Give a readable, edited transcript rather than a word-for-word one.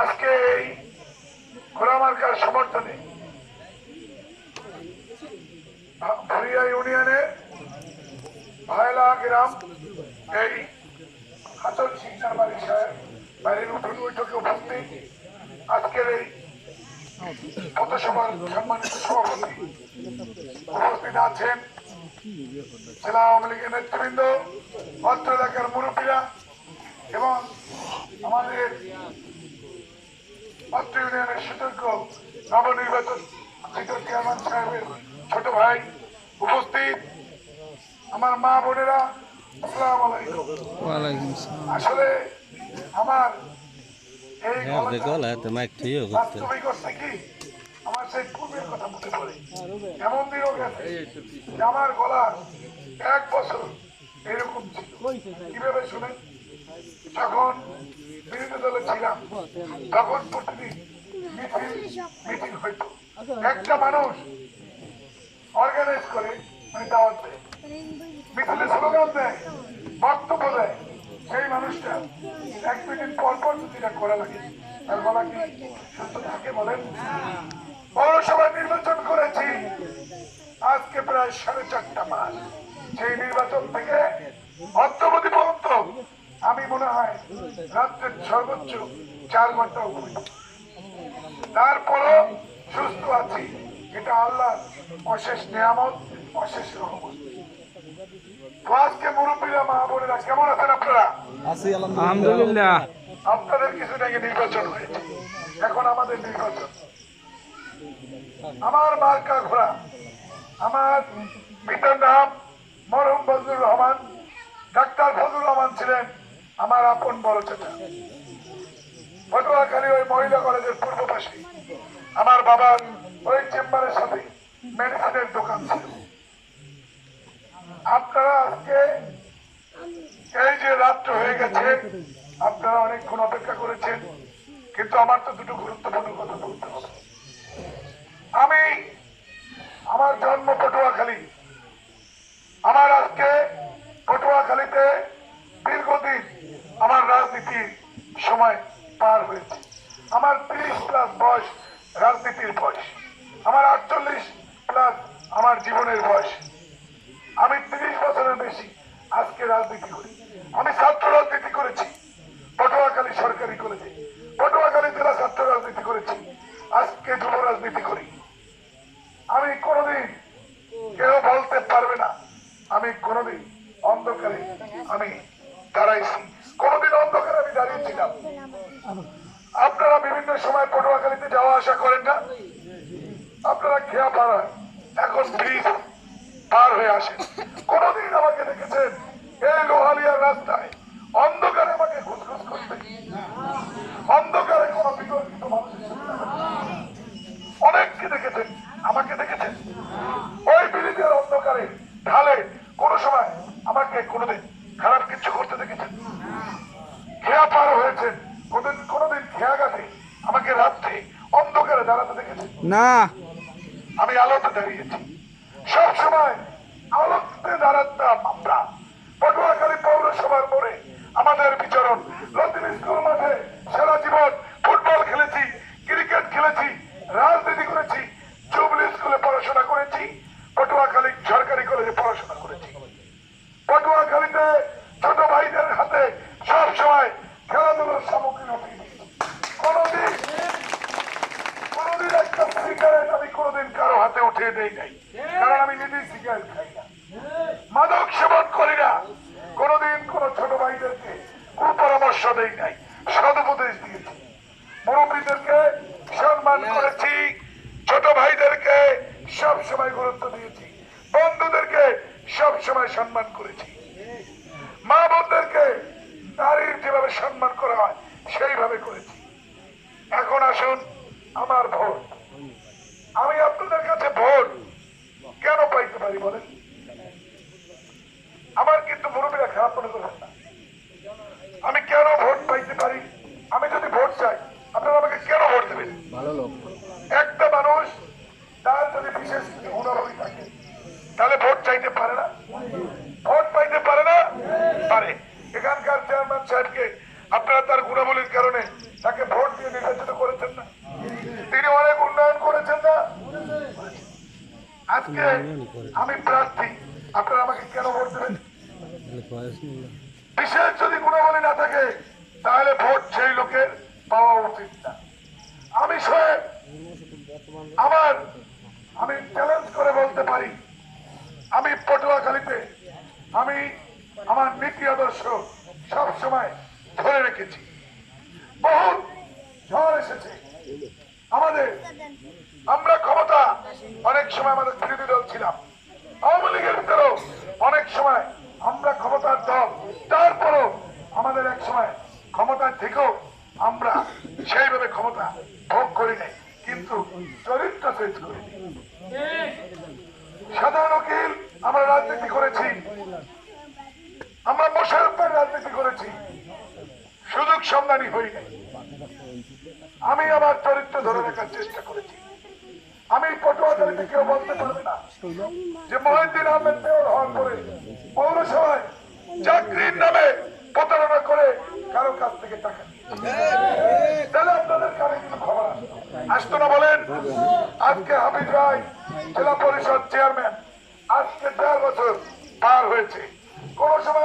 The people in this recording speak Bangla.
আজকে এই খোলা মার্কার সমর্থনে ভুরিয়া ইউনিয়নের ভায়লা গ্রাম এই হাতল সিংহার বাড়ি সাহেব বাড়ির উঠোন বৈঠকে উপস্থিত আজকের এই পথসভার সম্মানিত সভাপতি উপস্থিত আছেন জেলা আওয়ামী লীগের নেতৃবৃন্দ, অত্র এলাকার মুরব্বীরা এবং আমাদের অত্র ইউনিয়নের সুযোগ্য নবনির্বাচিত চেয়ারম্যান সাহেবের ছোট ভাই উপস্থিত, আমার মা বোনেরা, আসসালামু আলাইকুম। আসলে আমার এই বাস্তবিক অর্থে কি আমার সেই পূর্বের কথা মনে পড়ে। এমন দিনও গেছে আমার গলা 1 বছর এরকম ছিল। কিভাবে শুনেন, যখন বিরোধী দলে ছিলাম তখন প্রতিদিন মিটিং হইতো, একটা মানুষ অর্গানাইজ করে দাওয়াত দেয়, মিছিলে স্লোগান দেয়, বক্তব্য দেয়, সেই মানুষটা 1 মিনিট পর পর যেটা করা লাগে তার গলা কি সুস্থ থাকে বলেন? পৌরসভায় নির্বাচন করেছি আজকে প্রায় 4.5 মাস। সেই নির্বাচন থেকে অদ্যবধি পর্যন্ত আমি মনে হয় রাত্রের সর্বোচ্চ 4 ঘন্টা ঘুমি, তারপরও সুস্থ আছি। এটা আল্লাহর অশেষ নিয়ামত, অশেষ রহমত। আজকে মুরব্বীরা, মা বোনেরা কেমন আছেন আপনারা? আলহামদুলিল্লাহ। আপনাদের কিছুদিন আগে নির্বাচন হয়েছে, এখন আমাদের নির্বাচন। আমার মার্কা ঘোড়া, আমার পিতার নাম মরহুম ফজলুর রহমান। ডাক্তার ফজলুর রহমান ছিলেন আমার আপন বড় চাচা। পটুয়াখালী ওই মহিলা কলেজের পূর্ব পাশে আমার বাবার ওই চেম্বারের সাথে মেডিসিনের দোকান ছিল। আপনারা আজকে এই যে রাত্র হয়ে গেছে, আপনারা অনেকক্ষণ অপেক্ষা করেছেন, কিন্তু আমার তো দুটো গুরুত্বপূর্ণ কথা বলতে হবে। আমি, আমার জন্ম পটুয়াখালী, আমার আজকে পটুয়াখালীতে দীর্ঘদিন আমার রাজনীতির সময় পার হয়েছে। আমার 30+ বয়স রাজনীতির বয়স, আমার 48+ আমার জীবনের বয়স। আমি 30 বছরের বেশি আজকে রাজনীতি করি। আমি ছাত্র রাজনীতি করেছি পটুয়াখালী সরকারি কলেজে, পটুয়াখালী জেলা ছাত্র রাজনীতি করেছি, আজকে যুব রাজনীতি করি। আমি কোনোদিন, কেউ বলতে পারবে না আমি কোনোদিন অন্ধকারে আমি দাঁড়াইছি, কোনোদিন অন্ধকারে আমি দাঁড়িয়েছিলাম। আপনারা বিভিন্ন সময় পটুয়াখালীতে যাওয়া আসা করেন না? আপনারা খেয়া পাড়ায় এখন ব্রিজ পার হয়ে আসেন, কোনদিন আমাকে দেখেছেন এই লোহালিয়ার রাস্তায় অন্ধকারে আমাকে ঘুসঘুস করতে? অন্ধকারে কোন বিতর্কিত মানুষের অনেককে দেখেছেন, আমাকে দেখেছেন ওই ব্রিজের অন্ধকারে ঢালে কোন সময় আমাকে কোনদিন খারাপ কিছু করতে দেখেছেন? খেয়া পার হয়েছেন কোনদিন খেয়া গাছে আমাকে রাত্রে অন্ধকারে দাঁড়াতে দেখেছেন? না, আমি আলোতে দাঁড়িয়েছি, সব সময় আলোতে দাঁড়াতাম। আমরা পটুয়াখালী পৌরসভার মোড়ে আমাদের বিচরণ, লতিন স্কুল মাঠে সারা জীবন ফুটবল খেলেছি, ক্রিকেট খেলেছি, রাজনীতি করেছি, জুবলি স্কুলে পড়াশোনা করেছি, পটুয়াখালী সরকারি কলেজে পড়াশোনা করেছি। পটুয়াখালীতে ছোট ভাইদের হাতে সব সময় খেলাধুলার সামগ্রী উঠিয়ে দিয়েছি। কোনদিন একটা সিগারেট আমি কোনদিন কারো হাতে উঠিয়ে দেই নাই, কারণ আমি নিজেই সিগারেট খাই না, মাদক সেবন করি না। কোনদিন কোন ছোট ভাইদেরকে কুপরামর্শ দেই নাই, সদুপদেশ দিয়েছি। মুরব্বীদেরকে সম্মান করেছি, ছোট ভাইদেরকে সব সময় গুরুত্ব দিয়েছি, বন্ধুদেরকে সব সময় সম্মান করেছি, মা বোনদেরকে নারীর যেভাবে সম্মান করা হয় সেইভাবে করেছি। এখন আসুন আমার ভোট। আমি আপনাদের কাছে ভোট কেন পাইতে পারি বলেন? আমার কিন্তু মুরব্বীরা খারাপ মনে করবেন না। আমি কেন ভোট পাইতে পারি? আমি যদি ভোট চাই, আপনারা আমাকে কেন ভোট দেবেন? একটা মানুষ তার যদি বিশেষ হুনর থাকে তাহলে ভোট চাইতে পারে না, ভোট পাইতে পারে না। গুণাবলীর কারণে তাকে ভোট দিয়ে নির্বাচিত করেছেন না? তিনি অনেক উন্নয়ন করেছেন না? আজকে আমি প্রার্থী, আপনারা আমাকে কেন ভোট দেবেন? বিশেষ যদি গুণাবলী না থাকে তাহলে ভোট সেই লোকের পাওয়া উচিত না। আমি স্বয়ং আমি চ্যালেঞ্জ করে বলতে পারি, আমি পটুয়াখালীতে আমি আমার নীতি আদর্শ সব সময় ধরে রেখেছি। বহু ঝড় এসেছে আমাদের, আমরা ক্ষমতা অনেক সময় আমাদের বিরোধী দল ছিলাম, আওয়ামী লীগের ভিতরেও অনেক সময় আমরা ক্ষমতার দল, তারপরও আমাদের এক সময় ক্ষমতার থেকেও আমরা সেইভাবে ক্ষমতা ভোগ করি নাই, কিন্তু চরিত্র চেঞ্জ করিনি। সাধারণ উকিল আমরা রাজনীতি করেছি, আমরা মোশাররফের রাজনীতি করেছি, সুযোগ সন্ধানী হই নাই। আমি আমার চরিত্র ধরে রাখার চেষ্টা করেছি। আমি পটুয়াখালীতে কেউ বলতে পারবে না যে মহিউদ্দিন আহমেদ মেয়র হওয়ার পরে পৌরসভায় চাকরির নামে প্রতারণা করে কারো কাছ থেকে টাকা নিয়েছে। তাহলে আপনাদের কানে কিন্তু খবর আসতো না বলেন? আজকে হাফিজ রায় জেলা পরিষদ চেয়ারম্যান, আজকে 1.5 বছর পার হয়েছে। কোন সময়